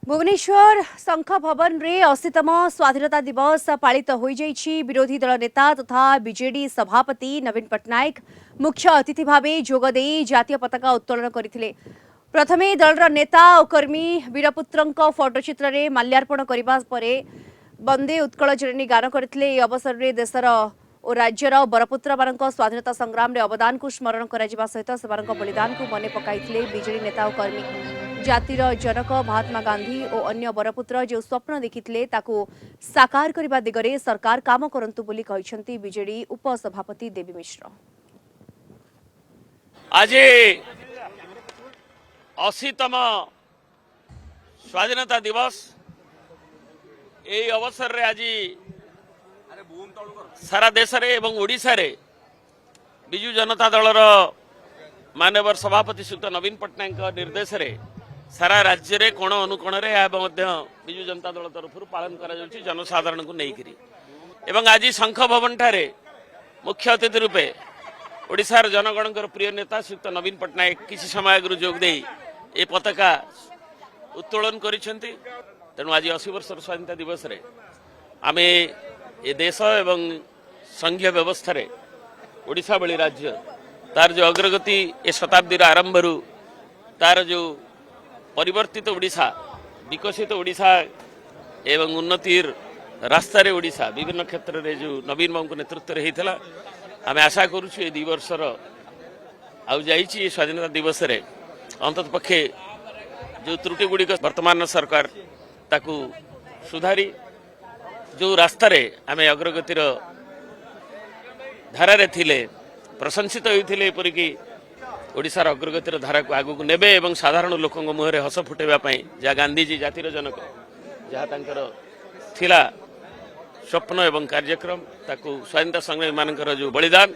भुवनेश्वर शंख भवन रे 80तम स्वाधीनता दिवस पालित हो जाइछि। विरोधी दल नेता तथा बीजेडी सभापति नवीन पट्टनायक मुख्य अतिथि भावे जोगदे जातीय पताका उत्तोलन करथिले। प्रथमे दलर नेता और कर्मी वीरपुत्रंक फोटोचित्र रे माल्यार्पण करबा परे वंदे उत्कल जननी गान करथिले। ए अवसर रे देशर और राज्यर बरपुत्र मानक स्वाधीनता संग्राम रे अवदान को स्मरण करा सहित सेमानक बलिदान को मने पकाइथिले। बीजेडी नेता और कर्मी जातिर जनक महात्मा गांधी और अन्य बरपुत्र जो स्वप्न देखिथिले ताको साकार करबा दिगरे सरकार काम करंतु बोली कहिसंती बीजेडी उपसभापति देवी मिश्र। आज 80तम स्वाधीनता दिवस ए अवसर रे आज सारा देश रे एवं ओडिशा रे बिजु जनता दलर मानवर सभापति श्रीयुत नवीन पट्टनायक निर्देश रे सारा राज्य रे कोण अनुकोण रे बिजु जनता दल तरफ पालन करा जाउछि जनसाधारण को नेइकरी। एवं आज शंख भवन ठारे मुख्य अतिथि रूपे ओडिशार जनगणकर प्रिय नेता श्रीयुत नवीन पट्टनायक किसी समय आगु जोग दे ए पताका उत्तोलन करिसेंती। तेणु आज 80 वर्ष स्वाधीनता दिवस रे आमे ए देश एवं संघीय व्यवस्था रे ओडिशा बली राज्य तार जो अग्रगति ए शताब्दी आरंभ रु तार जो परिवर्तित ओडिशा विकसित ओडिशा एवं उन्नतिर रास्ता रे ओडिशा विभिन्न क्षेत्र रे जो नवीन बाबू को नेतृत्व रे हेतला आमे आशा करूछु ए 2 वर्षर आउ जाइछि स्वाधीनता दिवस रे अंतत पक्षे जो त्रुटि गुड़ी वर्तमान सरकार ताकू सुधारी जो रास्ता रे आमे अग्रगतिर धारा रे थिले प्रशंसित होइथिले परिकी ओडिशार अग्रगतिर धारा को आगु नेबे एवं साधारण लोक मुहरे हस फुटेबा पई जा गांधीजी जातिर जनक जहाँ तांकर थिला स्वप्न एवं कार्यक्रम ताकू स्वाधीनता संग्रामी मानकर जो बलिदान